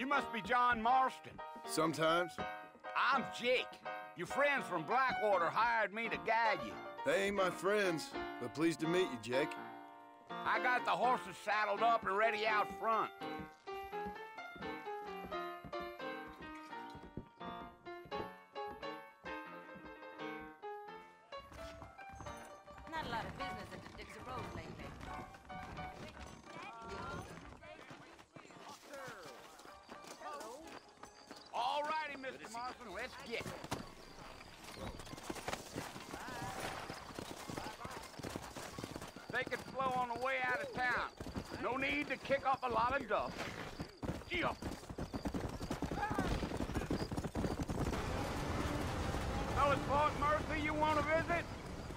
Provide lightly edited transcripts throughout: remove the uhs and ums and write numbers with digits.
You must be John Marston. Sometimes. I'm Jake. Your friends from Blackwater hired me to guide you. They ain't my friends, but pleased to meet you, Jake. I got the horses saddled up and ready out front. Not a lot of business at the Dixie Road lately. All righty, Mr. Marston, let's get it. Take it slow on the way out of town. No need to kick up a lot of dust. Yeah. So it's Fort Mercy you want to visit?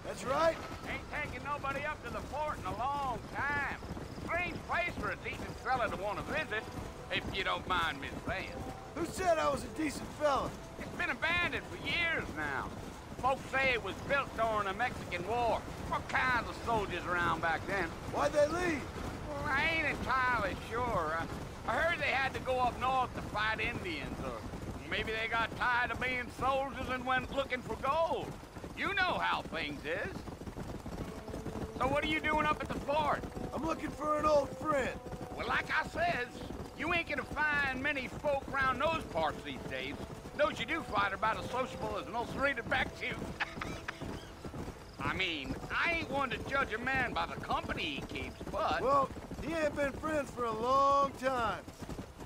That's right. Ain't taking nobody up to the fort in a long time. Strange place for a decent fella to want to visit, if you don't mind me saying. Who said I was a decent fella? It's been abandoned for years now. Folks say it was built during the Mexican War. What kinds of soldiers around back then? Why'd they leave? Well, I ain't entirely sure. I heard they had to go up north to fight Indians, or maybe they got tired of being soldiers and went looking for gold. You know how things is. So what are you doing up at the fort? I'm looking for an old friend. Well, like I says, you ain't gonna find many folk around those parts these days. Those you do find are about as sociable as an ulcerated back tooth. I mean, I ain't one to judge a man by the company he keeps, but... Well, he ain't been friends for a long time.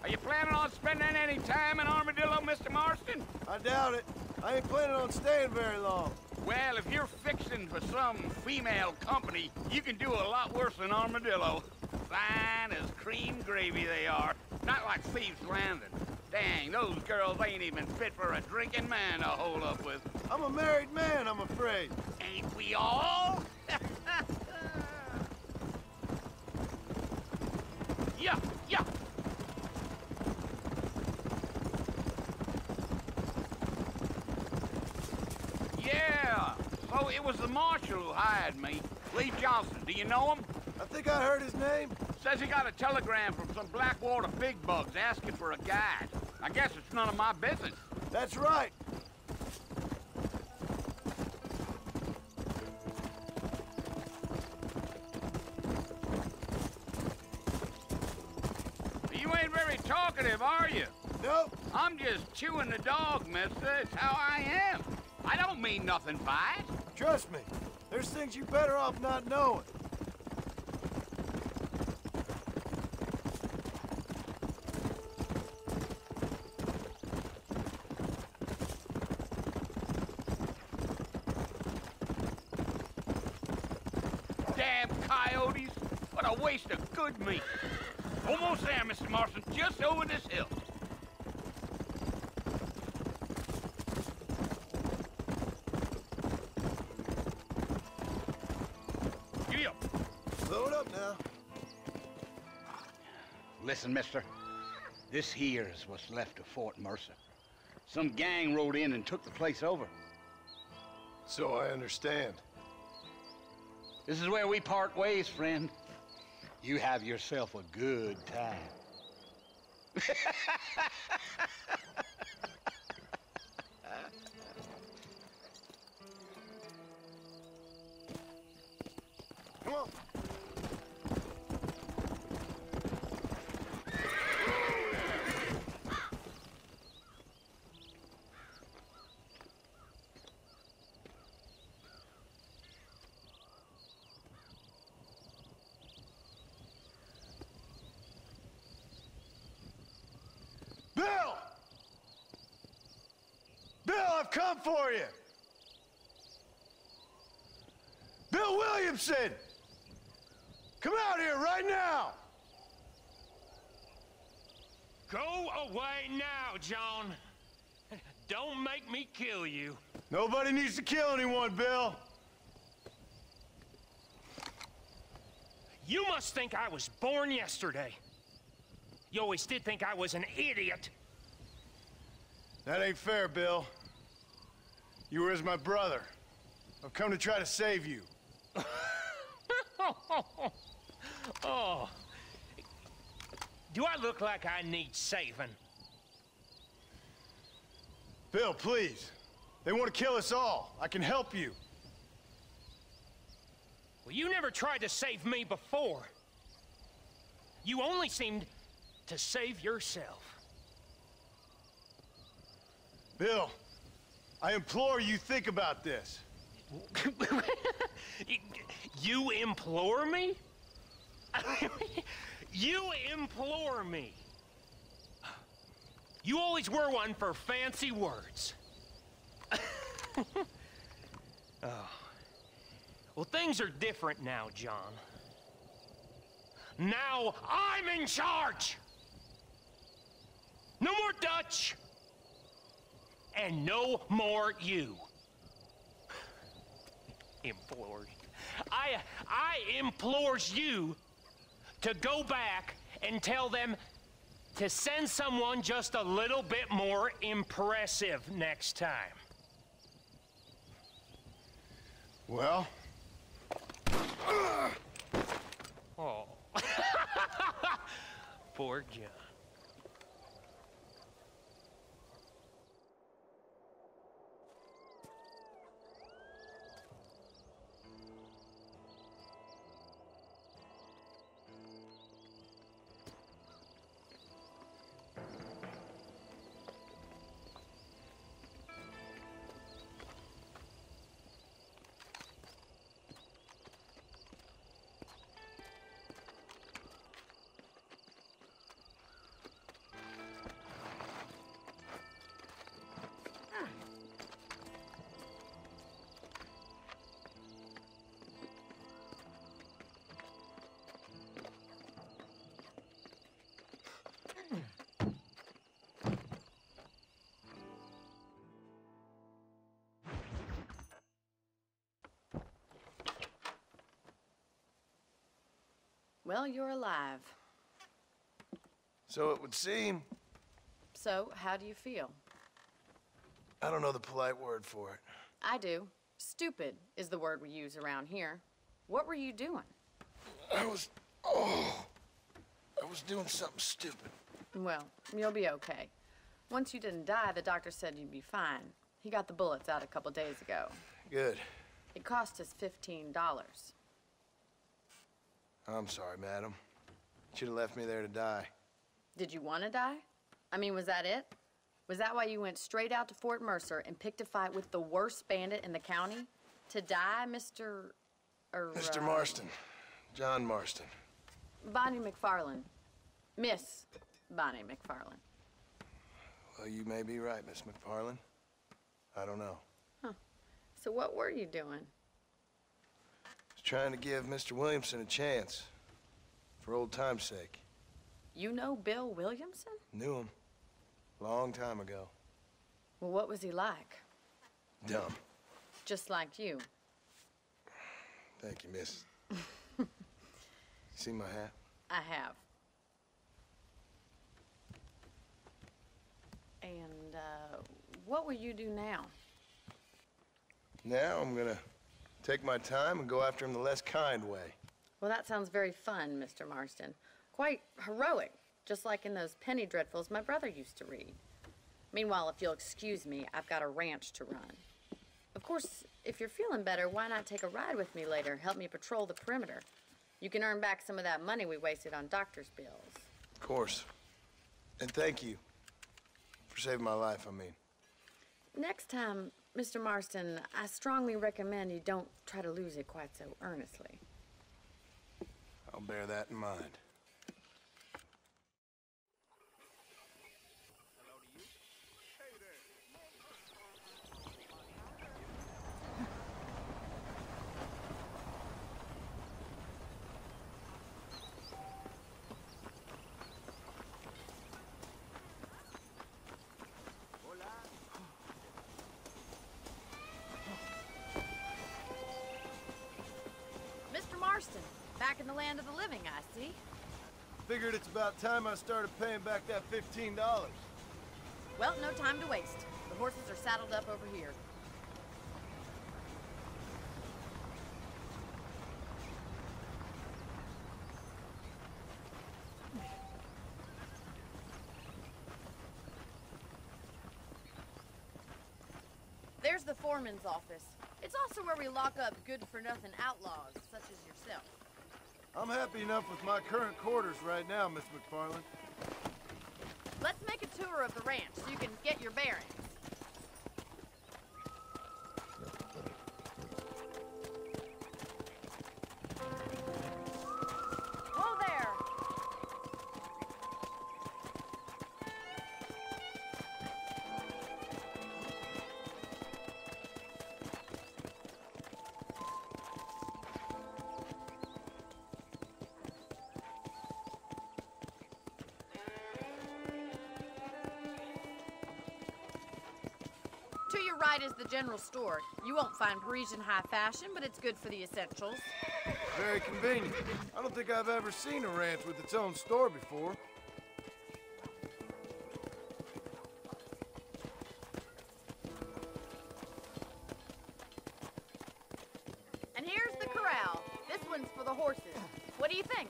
Are you planning on spending any time in Armadillo, Mr. Marston? I doubt it. I ain't planning on staying very long. Well, if you're fixing for some female company, you can do a lot worse than Armadillo. Fine as cream gravy they are. Not like Thieves' Landing. Dang, those girls ain't even fit for a drinking man to hold up with. I'm a married man, I'm afraid. Ain't we all? Yeah, yeah. Yeah, so it was the marshal who hired me. Lee Johnson, do you know him? I think I heard his name. Says he got a telegram from some Blackwater big bugs asking for a guide. I guess it's none of my business. That's right. You ain't very talkative, are you? Nope. I'm just chewing the dog, mister. It's how I am. I don't mean nothing by it. Trust me. There's things you better off not knowing. Damn coyotes. What a waste of good meat. Almost there, Mr. Marston. Just over this hill. Giddy up. Slow it up now. Listen, mister. This here is what's left of Fort Mercer. Some gang rode in and took the place over. So I understand. This is where we part ways, friend. You have yourself a good time. Come on. Bill! Bill, I've come for you! Bill Williamson! Come out here right now! Go away now, John. Don't make me kill you. Nobody needs to kill anyone, Bill. You must think I was born yesterday. You always did think I was an idiot. That ain't fair, Bill. You were as my brother. I've come to try to save you. Oh. Do I look like I need saving? Bill, please. They want to kill us all. I can help you. Well, you never tried to save me before. You only seemed to save yourself. Bill, I implore you think about this. You implore me? You implore me. You always were one for fancy words. Oh. Well, things are different now, John. Now I'm in charge! No more Dutch! And no more you. Implores. I implores you to go back and tell them to send someone just a little bit more impressive next time. Well? Oh. Poor John. Well, you're alive. So it would seem. So, how do you feel? I don't know the polite word for it. I do. Stupid is the word we use around here. What were you doing? I was doing something stupid. Well, you'll be okay. Once you didn't die, the doctor said you'd be fine. He got the bullets out a couple days ago. Good. It cost us $15. I'm sorry, madam. Should have left me there to die. Did you want to die? I mean, was that it? Was that why you went straight out to Fort Mercer and picked a fight with the worst bandit in the county? To die, Mr. Mr. Marston. John Marston. Bonnie McFarland. Miss Bonnie McFarland. Well, you may be right, Miss McFarland. I don't know. Huh. So what were you doing? Was trying to give Mr. Williamson a chance. For old time's sake. You know Bill Williamson? Knew him. Long time ago. Well, what was he like? Dumb. Just like you. Thank you, miss. See my hat? I have. And, what will you do now? Now I'm gonna take my time and go after him the less kind way. Well, that sounds very fun, Mr. Marston. Quite heroic, just like in those penny dreadfuls my brother used to read. Meanwhile, if you'll excuse me, I've got a ranch to run. Of course, if you're feeling better, why not take a ride with me later? Help me patrol the perimeter. You can earn back some of that money we wasted on doctor's bills. Of course. And thank you for saving my life, I mean. Next time, Mr. Marston, I strongly recommend you don't try to lose it quite so earnestly. I'll bear that in mind. Mr. Marston, back in the land of the living, I see. Figured it's about time I started paying back that $15. Well, no time to waste. The horses are saddled up over here. There's the foreman's office. It's also where we lock up good-for-nothing outlaws, such as yourself. I'm happy enough with my current quarters right now, Miss McFarland. Let's make a tour of the ranch so you can get your bearings. Whoa there! To your right is the general store. You won't find Parisian high fashion, but it's good for the essentials. Very convenient. I don't think I've ever seen a ranch with its own store before. And here's the corral. This one's for the horses. What do you think?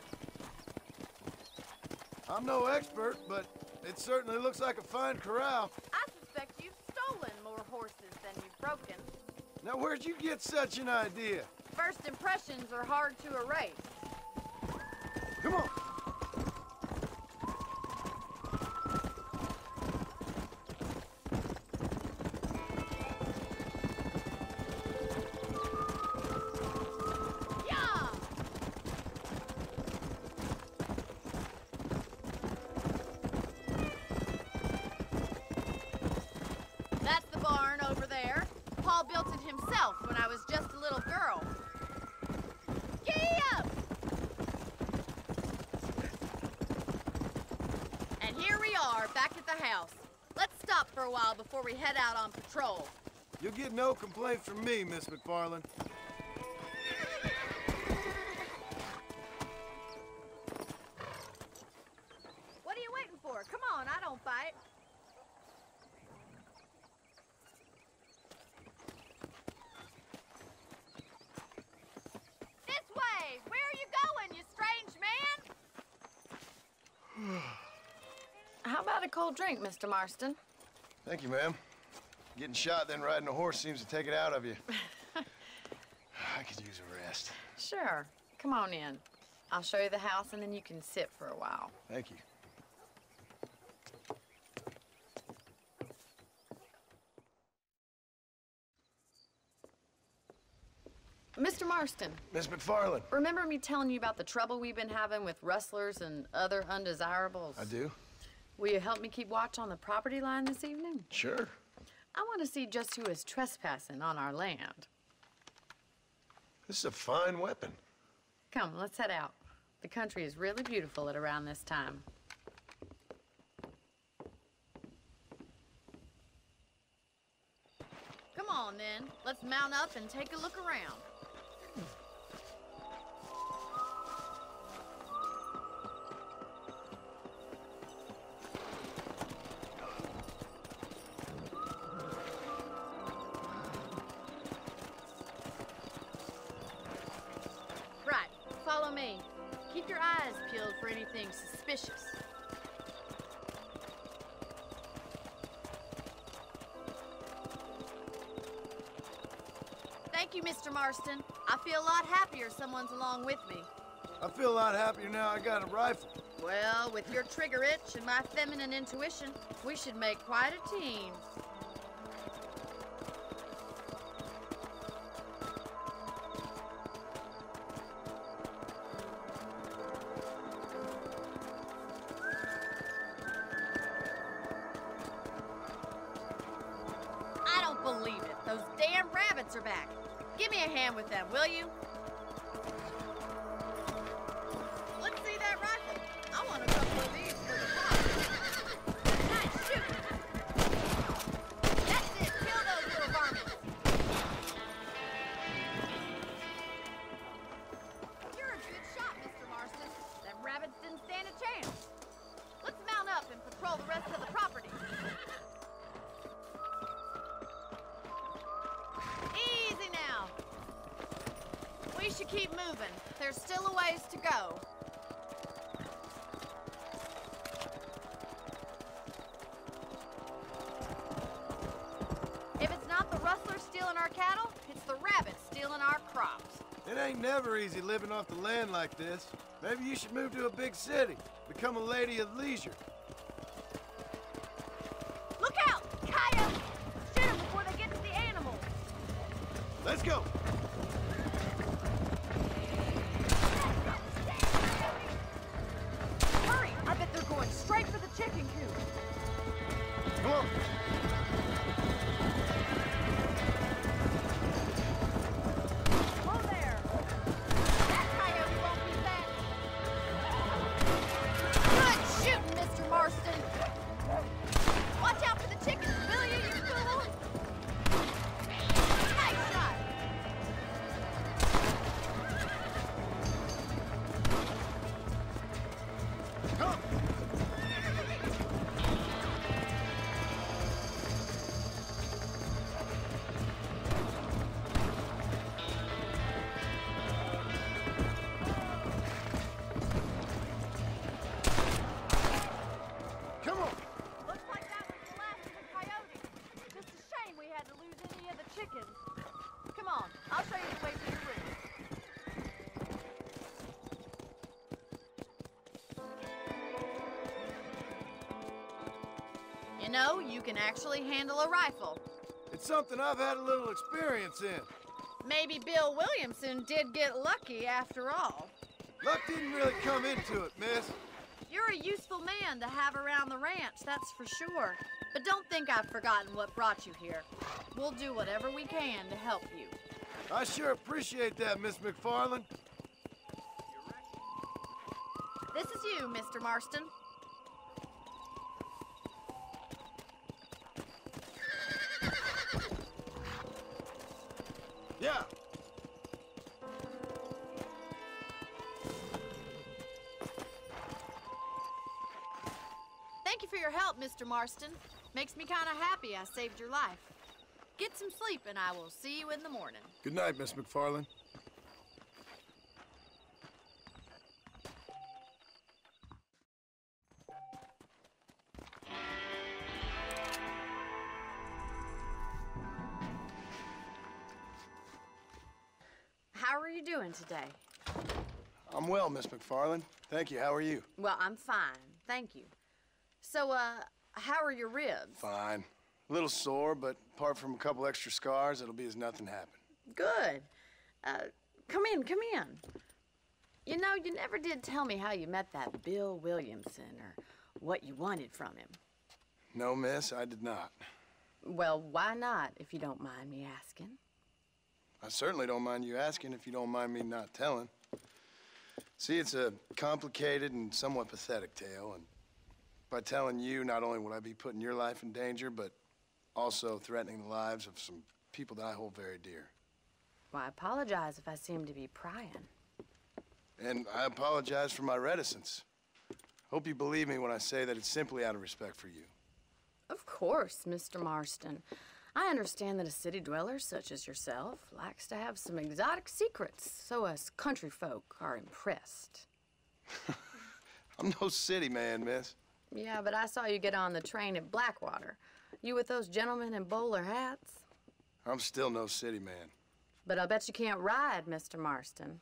I'm no expert, but it certainly looks like a fine corral. I suspect you've stolen more horses than you've broken. Now, where'd you get such an idea? First impressions are hard to erase. Come on. Yeah! That's the barn over there. Paul built it himself when I was just a little girl. Gee up! And here we are, back at the house. Let's stop for a while before we head out on patrol. You'll get no complaints from me, Miss McFarland. What are you waiting for? Come on, I don't fight. This way! Where are you going, you strange man? How about a cold drink, Mr. Marston? Thank you, ma'am. Getting shot, then riding a horse seems to take it out of you. I could use a rest. Sure. Come on in. I'll show you the house, and then you can sit for a while. Thank you. Mr. Marston, Miss McFarland. remember me telling you about the trouble we've been having with rustlers and other undesirables? I do? Will you help me keep watch on the property line this evening? Sure. I want to see just who is trespassing on our land. This is a fine weapon. Come, let's head out. The country is really beautiful at around this time. Come on, then. Let's mount up and take a look around. Right, follow me. Keep your eyes peeled for anything suspicious. Thank you, Mr. Marston. I feel a lot happier someone's along with me. I feel a lot happier now I got a rifle. Well, with your trigger itch and my feminine intuition, we should make quite a team. I don't believe it. Those damn rabbits are back. Give me a hand with them, will you? Let's see that rifle. I want a couple of these for the pot. Nice shooting. That's it. Kill those little varmints. You're a good shot, Mr. Marston. Them rabbits didn't stand a chance. Let's mount up and patrol the rest of the property. Easy now. We should keep moving. There's still a ways to go. If it's not the rustlers stealing our cattle, it's the rabbits stealing our crops. It ain't never easy living off the land like this. Maybe you should move to a big city. Become a lady of leisure. Look out! Coyotes! Shoot them before they get to the animals. Let's go! Hurry! I bet they're going straight for the chicken coop. Come on! Whoa there! That coyote won't be back. Good shooting, Mr. Marston. Watch out for the chickens, will you, you fool? Nice shot. Come! Come on! Looks like that was the last of the coyotes. Just a shame we had to lose any of the chickens. Come on, I'll show you the way to your room. You know, you can actually handle a rifle. It's something I've had a little experience in. Maybe Bill Williamson did get lucky after all. Luck didn't really come into it, miss. You're a useful man to have around the ranch, that's for sure. But don't think I've forgotten what brought you here. We'll do whatever we can to help you. I sure appreciate that, Miss McFarland. This is you, Mr. Marston. Yeah. Thank you for your help, Mr. Marston. Makes me kind of happy I saved your life. Get some sleep and I will see you in the morning. Good night, Miss McFarland. How are you doing today? I'm well, Miss McFarland. Thank you. How are you? Well, I'm fine, thank you. So, how are your ribs? Fine. A little sore, but apart from a couple extra scars, it'll be as nothing happened. Good. Come in, come in. You know, you never did tell me how you met that Bill Williamson or what you wanted from him. No, miss, I did not. Well, why not, if you don't mind me asking? I certainly don't mind you asking if you don't mind me not telling. See, it's a complicated and somewhat pathetic tale, and by telling you, not only would I be putting your life in danger, but also threatening the lives of some people that I hold very dear. Well, I apologize if I seem to be prying. And I apologize for my reticence. Hope you believe me when I say that it's simply out of respect for you. Of course, Mr. Marston. I understand that a city dweller such as yourself likes to have some exotic secrets, so us country folk are impressed. I'm no city man, miss. Yeah, but I saw you get on the train at Blackwater. You with those gentlemen in bowler hats? I'm still no city man. But I'll bet you can't ride, Mr. Marston.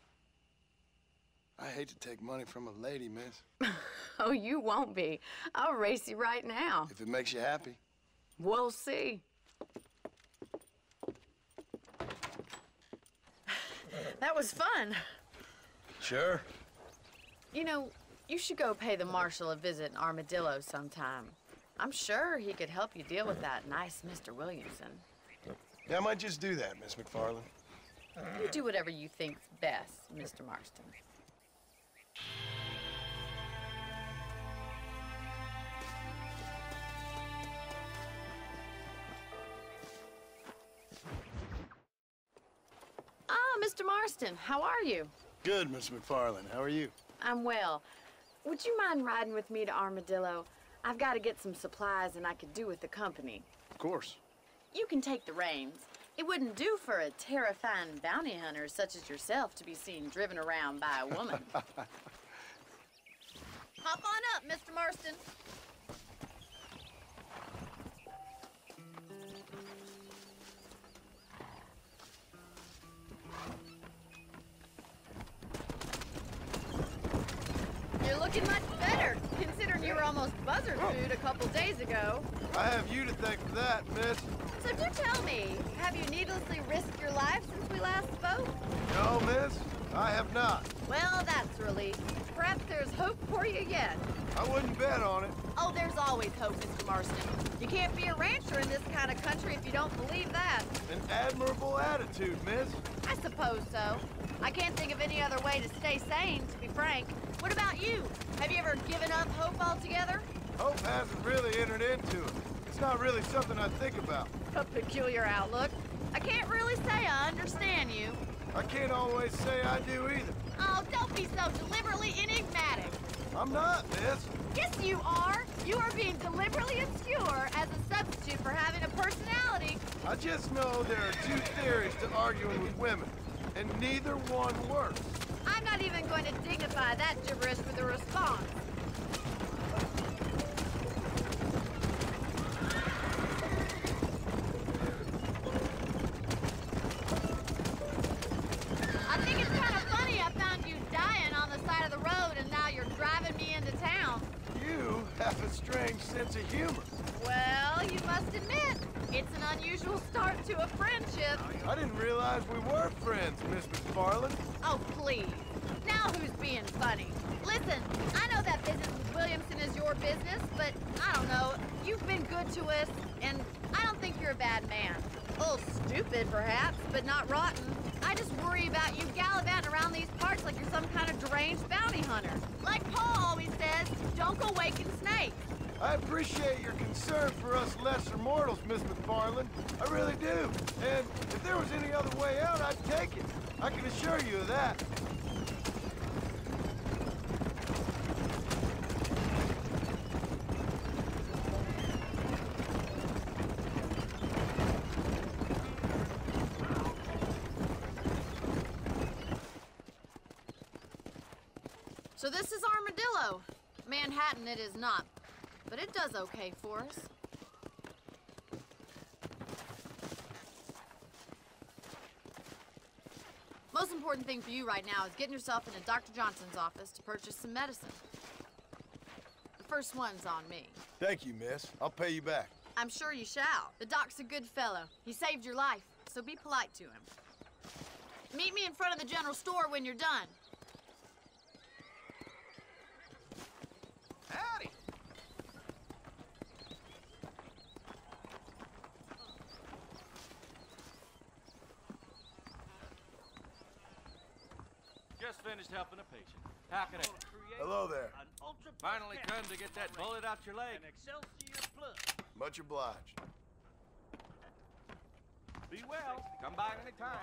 I hate to take money from a lady, miss. Oh, you won't be. I'll race you right now. If it makes you happy. We'll see. That was fun. Sure. You know, you should go pay the marshal a visit in Armadillo sometime. I'm sure he could help you deal with that nice Mr. Williamson. Yeah, I might just do that, Miss McFarland. You do whatever you think's best, Mr. Marston. Ah, Mr. Marston, how are you? Good, Miss McFarland. How are you? I'm well. Would you mind riding with me to Armadillo? I've got to get some supplies and I could do with the company. Of course. You can take the reins. It wouldn't do for a terrifying bounty hunter such as yourself to be seen driven around by a woman. Hop on up, Mr. Marston. looking much better, considering you were almost buzzard food a couple days ago. I have you to thank for that, miss. So do tell me, have you needlessly risked your life since we last spoke? No, miss, I have not. Well, that's a relief. Perhaps there's hope for you yet. I wouldn't bet on it. Oh, there's always hope, Mr. Marston. You can't be a rancher in this kind of country if you don't believe that. An admirable attitude, miss. I suppose so. I can't think of any other way to stay sane, to be frank. What about you? Have you ever given up hope altogether? Hope hasn't really entered into it. It's not really something I think about. A peculiar outlook. I can't really say I understand you. I can't always say I do either. Oh, don't be so deliberately enigmatic. I'm not, miss. Yes, you are. You are being deliberately obscure as a substitute for having a personality. I just know there are two theories to arguing with women, and neither one works. I'm not even going to dignify that gibberish with a response. I think it's kind of funny I found you dying on the side of the road and now you're driving me into town. You have a strange sense of humor. Well, you must admit, it's an unusual start to a friendship. I didn't realize we were friends, Miss McFarland. Oh, please. Now who's being funny? Listen, I know that business with Williamson is your business, but I don't know. You've been good to us, and I don't think you're a bad man. A little stupid, perhaps, but not rotten. I just worry about you gallivanting around these parts like you're some kind of deranged bounty hunter. Like Paul always says, don't go waking snakes. I appreciate your concern for us lesser mortals, Miss McFarland. I really do. And if there was any other way out, I'd take it. I can assure you of that. So this is Armadillo. Manhattan it is not, but it does okay for us. Most important thing for you right now is getting yourself into Dr. Johnson's office to purchase some medicine. The first one's on me. Thank you, miss. I'll pay you back. I'm sure you shall. The doc's a good fellow. He saved your life, so be polite to him. Meet me in front of the general store when you're done. Howdy. Just finished helping a patient. How can I? Hello there. Finally come to get that bullet out your leg. Much obliged. Be well. Come by any time.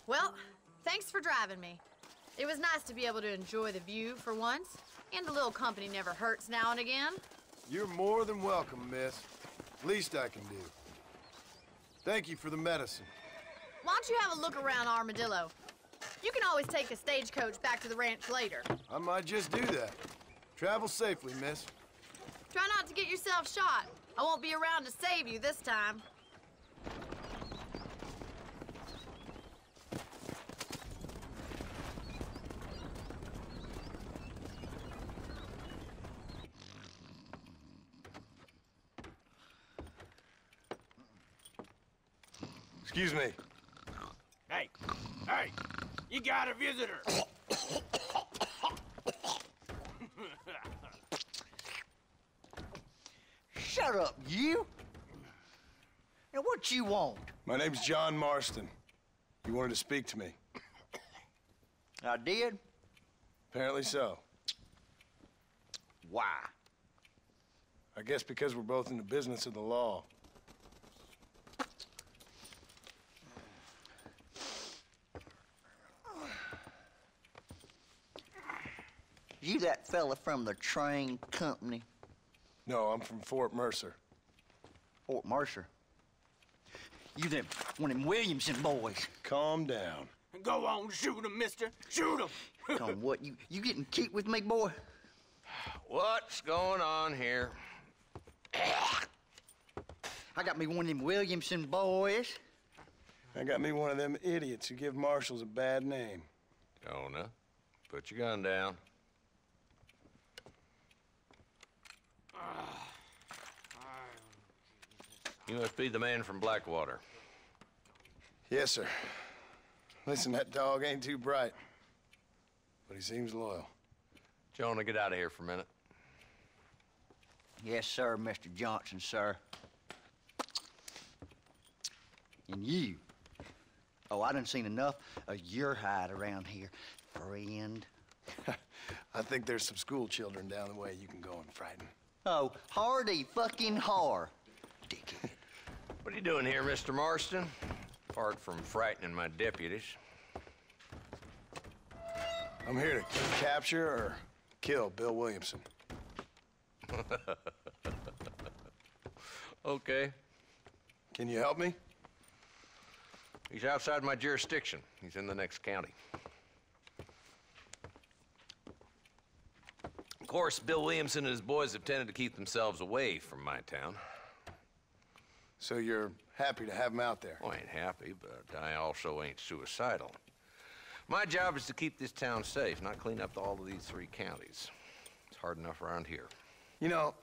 Well, thanks for driving me. It was nice to be able to enjoy the view for once, and a little company never hurts now and again. You're more than welcome, miss. Least I can do. Thank you for the medicine. Why don't you have a look around Armadillo? You can always take a stagecoach back to the ranch later. I might just do that. Travel safely, miss. Try not to get yourself shot. I won't be around to save you this time. Excuse me. Hey, you got a visitor. Shut up, you! Now, what you want? My name's John Marston. You wanted to speak to me. I did? Apparently so. Why? I guess because we're both in the business of the law. You that fella from the train company? No, I'm from Fort Mercer. Fort Mercer? You them, one of them Williamson boys. Calm down. Go on, shoot him, mister. Shoot him. Come on, what, you getting cute with me, boy? What's going on here? I got me one of them Williamson boys. I got me one of them idiots who give marshals a bad name. Jonah, put your gun down. You must be the man from Blackwater. Yes, sir. Listen, that dog ain't too bright, but he seems loyal. Jonah, get out of here for a minute. Yes, sir, Mr. Johnson, sir. And you. Oh, I done seen enough of your hide around here, friend. I think there's some school children down the way you can go and frighten. Oh, hardy fucking har. Dickhead. What are you doing here, Mr. Marston? Apart from frightening my deputies. I'm here to capture or kill Bill Williamson. Okay. Can you help me? He's outside my jurisdiction. He's in the next county. Of course, Bill Williamson and his boys have tended to keep themselves away from my town. So you're happy to have him out there? Well, I ain't happy, but I also ain't suicidal. My job is to keep this town safe, not clean up all of these 3 counties. It's hard enough around here. You know,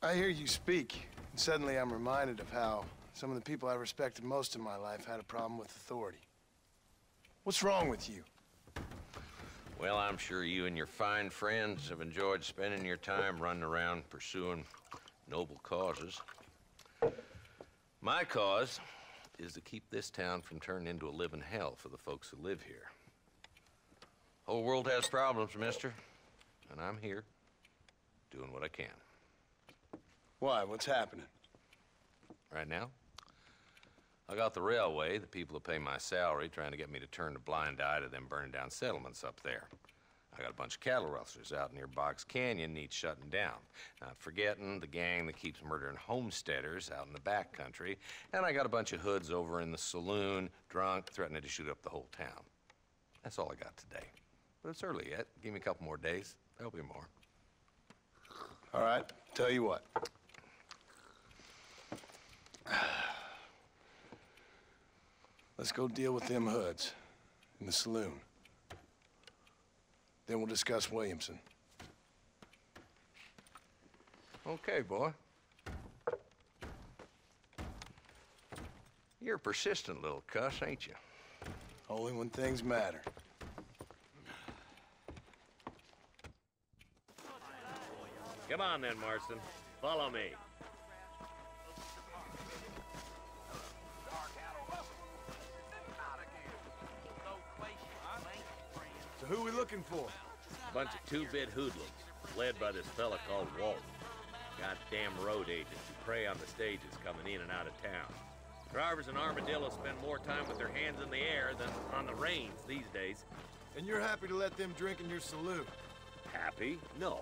I hear you speak, and suddenly I'm reminded of how some of the people I respected most in my life had a problem with authority. What's wrong with you? Well, I'm sure you and your fine friends have enjoyed spending your time running around pursuing noble causes. My cause is to keep this town from turning into a living hell for the folks who live here. Whole world has problems, mister, and I'm here doing what I can. Why? What's happening? Right now, I got the railway, the people who pay my salary, trying to get me to turn a blind eye to them burning down settlements up there. I got a bunch of cattle rustlers out near Box Canyon needs shutting down. Not forgetting the gang that keeps murdering homesteaders out in the back country. And I got a bunch of hoods over in the saloon, drunk, threatening to shoot up the whole town. That's all I got today. But it's early yet. Give me a couple more days. There'll be more. All right, tell you what. Let's go deal with them hoods in the saloon. Then we'll discuss Williamson. Okay, boy. You're a persistent little cuss, ain't you? Only when things matter. Come on then, Marston. Follow me. So who we looking for? Bunch of two-bit hoodlums, led by this fella called Walton. Goddamn road agents who prey on the stages coming in and out of town. Drivers and armadillos spend more time with their hands in the air than on the reins these days. And you're happy to let them drink in your saloon? Happy? No.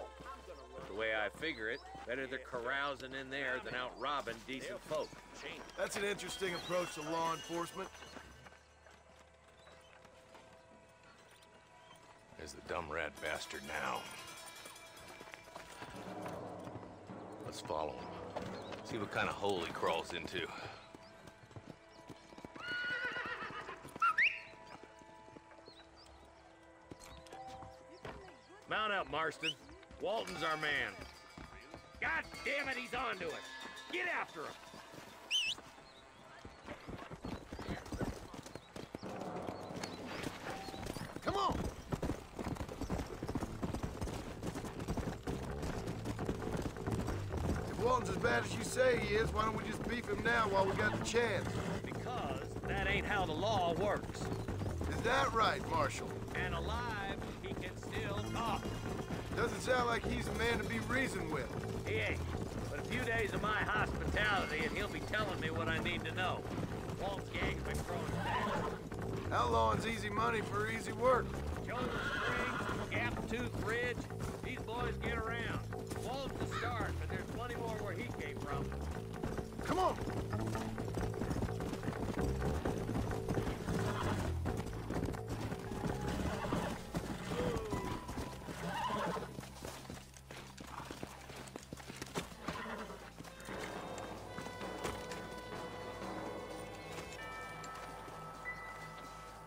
But the way I figure it, better they're carousing in there than out robbing decent folk. That's an interesting approach to law enforcement. There's the dumb rat bastard now. Let's follow him. See what kind of hole he crawls into. Mount up, Marston. Walton's our man. God damn it, he's on to us. Get after him. Come on! If Walton's as bad as you say he is, why don't we just beef him now while we got the chance? Because that ain't how the law works. Is that right, Marshal? And alive, he can still talk. Doesn't sound like he's a man to be reasoned with. He ain't. But a few days of my hospitality and he'll be telling me what I need to know. Walt's gang's been growing fast. Outlawing's easy money for easy work. Shoulder Springs, Gap Tooth Ridge, these boys get around. Walt's the start, but there's plenty more where he came from. Come on!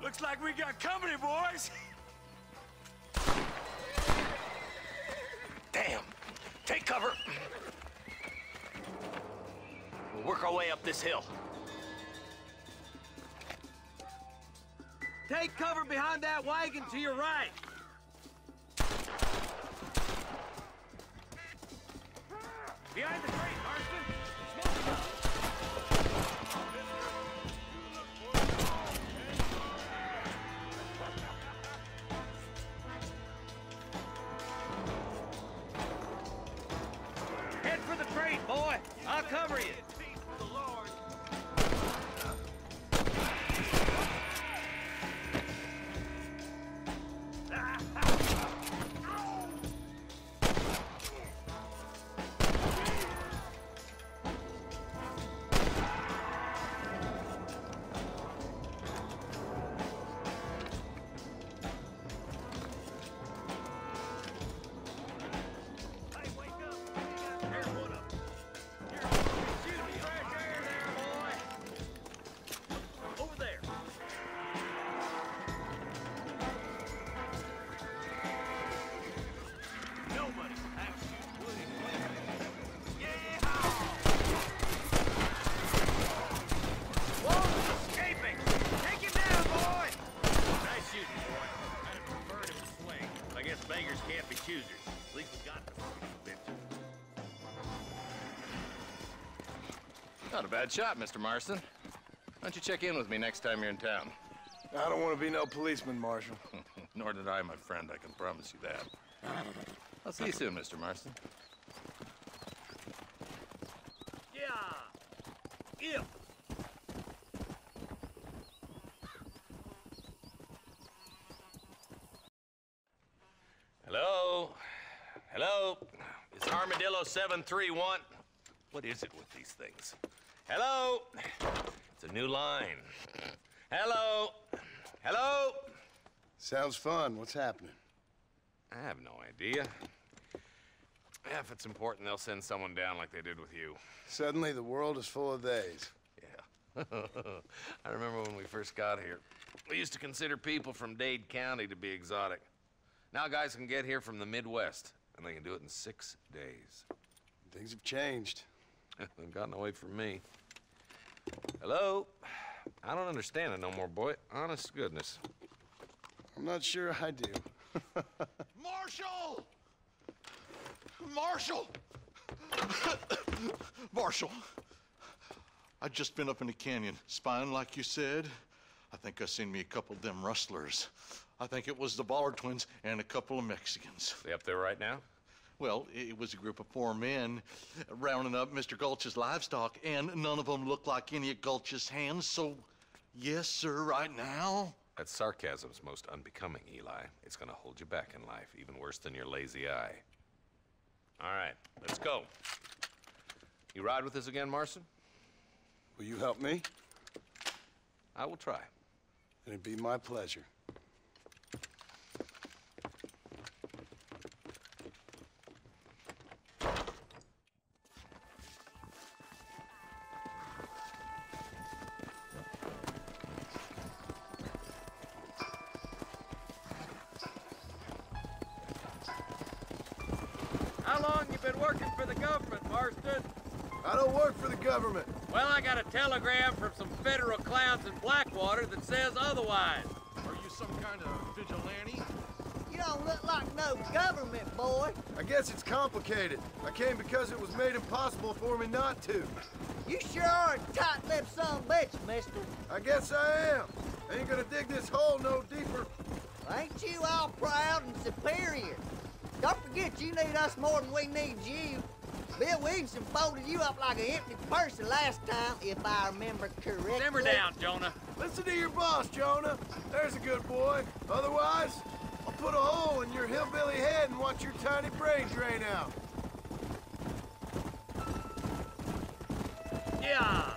Looks like we got company, boys. Damn. Take cover. We'll work our way up this hill. Take cover behind that wagon to your right. Behind the crate, Marston. Head for the crate, boy. I'll cover you. Beggars can't be choosers. At least we got the bitch. Not a bad shot, Mr. Marston. Why don't you check in with me next time you're in town? I don't want to be no policeman, Marshal. Nor did I, my friend. I can promise you that. I'll see you soon, Mr. Marston. Yeah. Hello? Hello? Is Armadillo 731? What is it with these things? Hello? It's a new line. Hello? Hello? Sounds fun. What's happening? I have no idea. Yeah, if it's important, they'll send someone down like they did with you. Suddenly, the world is full of theys. Yeah. I remember when we first got here. We used to consider people from Dade County to be exotic. Now guys can get here from the Midwest, and they can do it in 6 days. Things have changed. They've gotten away from me. Hello? I don't understand it no more, boy. Honest to goodness. I'm not sure I do. Marshal! Marshal! Marshal! I just been up in the canyon, spying like you said. I think I seen me a couple of them rustlers. I think it was the Ballard twins and a couple of Mexicans. They up there right now? Well, it was a group of 4 men rounding up Mr. Gulch's livestock, and none of them looked like any of Gulch's hands, so yes, sir, right now. That sarcasm's most unbecoming, Eli. It's gonna hold you back in life, even worse than your lazy eye. All right, let's go. You ride with us again, Marston? Will you help me? I will try. It'd be my pleasure. How long you been working for the government, Marston? I don't work for the government. Well, I got a telegram from some federal clowns in Blackwater that says otherwise. Are you some kind of vigilante? You don't look like no government, boy. I guess it's complicated. I came because it was made impossible for me not to. You sure are a tight-lipped son of a bitch, mister. I guess I am. Ain't gonna dig this hole no deeper. Ain't you all proud and superior? Don't forget you need us more than we need you. Bill Williamson folded you up like an empty person last time, if I remember correctly. Simmer down, Jonah. Listen to your boss, Jonah. There's a good boy. Otherwise, I'll put a hole in your hillbilly head and watch your tiny brain drain out. Yeah.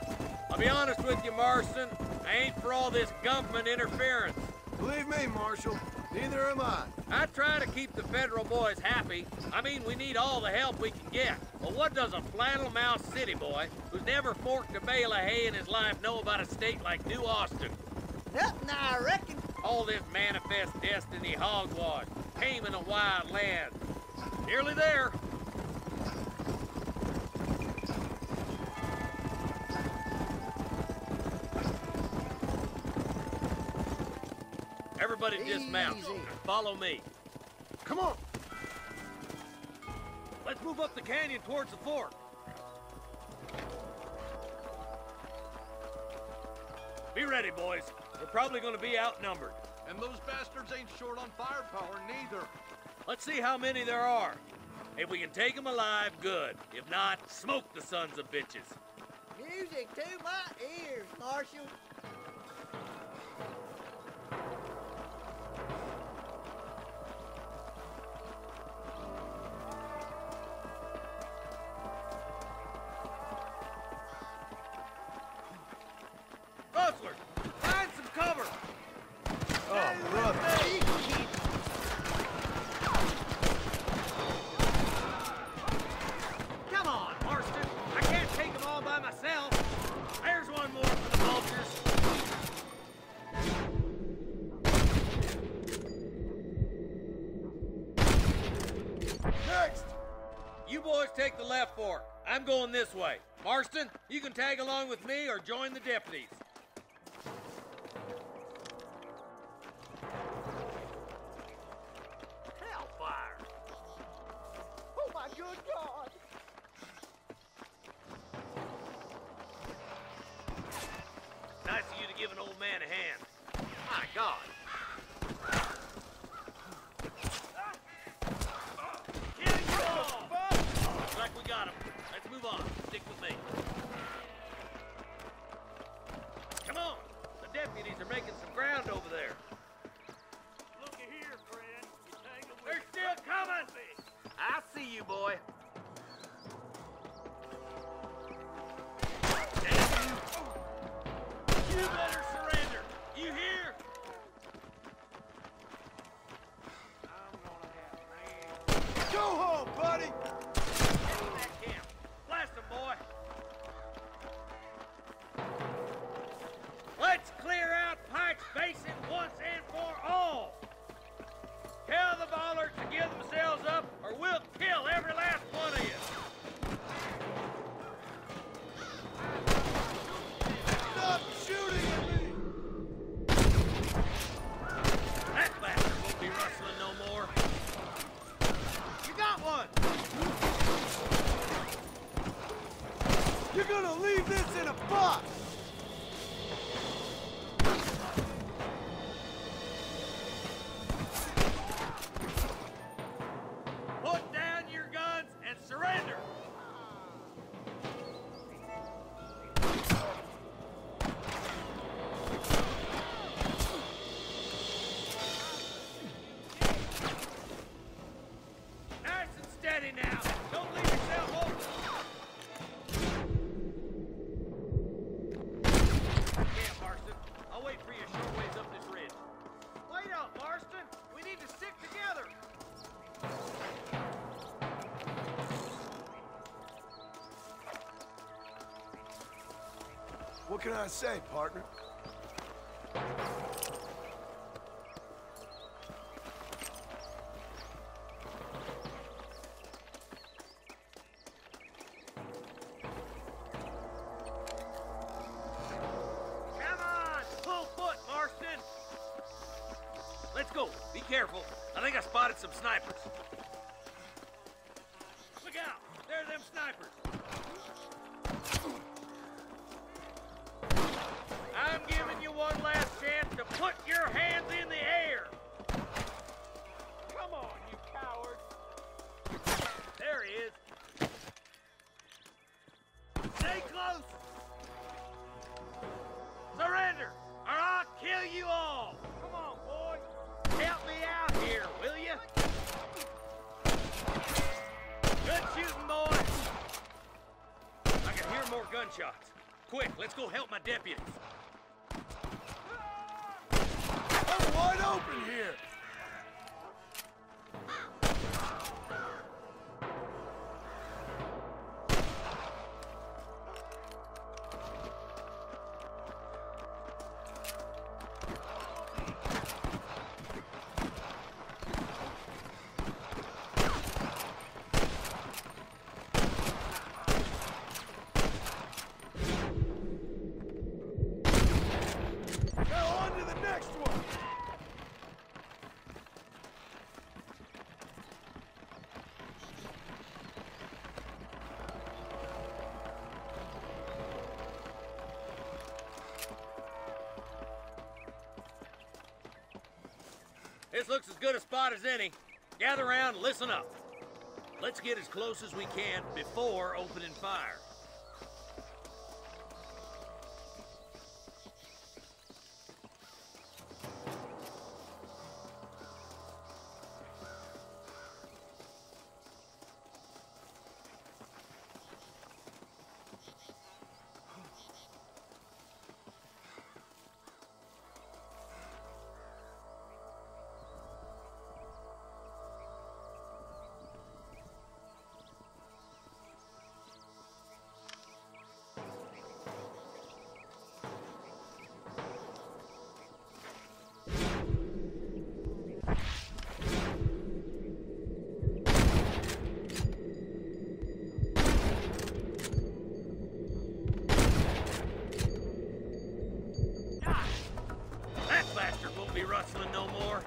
I'll be honest with you, Marston. I ain't for all this government interference. Believe me, Marshal, neither am I. I try to keep the federal boys happy. I mean, we need all the help we can get. But what does a flannel-mouthed city boy who's never forked a bale of hay in his life know about a state like New Austin? Nothing, I reckon. all this manifest destiny hogwash, taming a wild land. Nearly there. Everybody dismount. Easy. Follow me. Come on. Let's move up the canyon towards the fort. Be ready, boys. We're probably gonna be outnumbered. And those bastards ain't short on firepower, neither. Let's see how many there are. If we can take them alive, good. If not, smoke the sons of bitches. Music to my ears, Marshal. Rustlers, find some cover. Oh, brother. Come on, Marston. I can't take them all by myself. There's one more for the vultures. Next! You boys take the left fork. I'm going this way. Marston, you can tag along with me or join the deputies. Hellfire! Oh, my good God. Nice of you to give an old man a hand. My God. Kill you all! Looks like we got him. Let's move on. Stick with me. Come on. The deputies are making some ground over there. Looky here, friend. You tangled with They're still coming! I see you, boy. Damn you! You better surrender. You hear? I'm gonna have rain. Go home, buddy! Get in that camp. Blast them, boy. Let's clear out Pike's Basin once and for all. Tell the Bollards to give themselves up, or we'll kill every last one of you. Stop shooting at me! That bastard won't be rustling no more. You got one! You're gonna leave this in a box! Put down your guns and surrender! Nice and steady now. Don't leave yourself open. Camp, Marston. I'll wait for you a short ways up this ridge. Wait out, Marston. We need to stick together. What can I say, partner? Come on! Full foot, Marston! Let's go. Be careful. I think I spotted some snipers. Look out! There are them snipers. I'm giving you one last chance to put your hands in the air. Come on, you coward. There he is. Stay close. Surrender, or I'll kill you all. Come on, boy. Help me out here, will you? Good shooting, boy. I can hear more gunshots. Quick, let's go help my deputies. I'm wide open here! This looks as good a spot as any. Gather around and listen up. Let's get as close as we can before opening fire. Be rustling no more.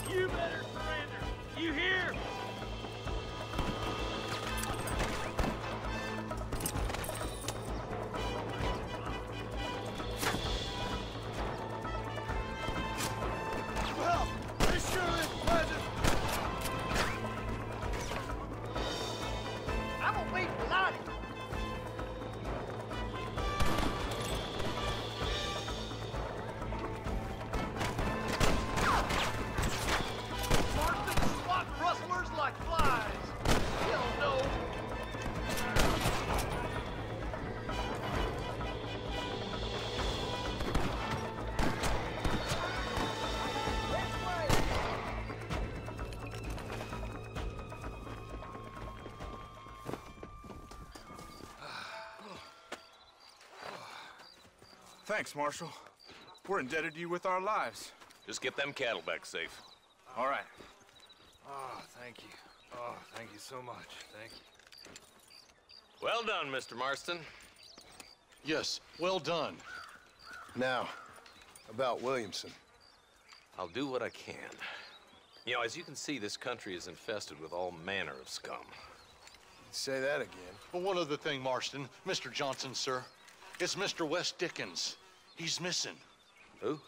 You better surrender. You hear? Well, this sure is pleasant. I'm gonna be delighted. Marston swatting rustlers like flies. Hell no. Thanks, Marshal. We're indebted to you with our lives. Just get them cattle back safe. All right. Oh, thank you. Oh, thank you so much. Thank you. Well done, Mr. Marston. Yes, well done. Now, about Williamson. I'll do what I can. You know, as you can see, this country is infested with all manner of scum. Say that again. Well, one other thing, Marston. Mr. Johnson, sir. It's Mr. Wes Dickens. He's missing. Who?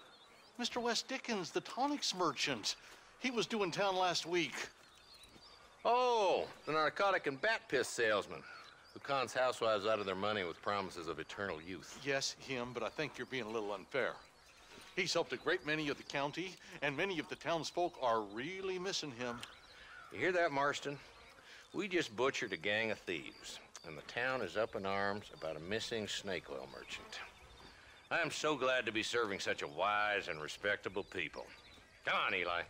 Mr. Wes Dickens, the tonics merchant. He was due in town last week. Oh, the narcotic and bat piss salesman who cons housewives out of their money with promises of eternal youth. Yes, him, but I think you're being a little unfair. He's helped a great many of the county, and many of the townsfolk are really missing him. You hear that, Marston? We just butchered a gang of thieves, and the town is up in arms about a missing snake oil merchant. I am so glad to be serving such a wise and respectable people. Come on, Eli.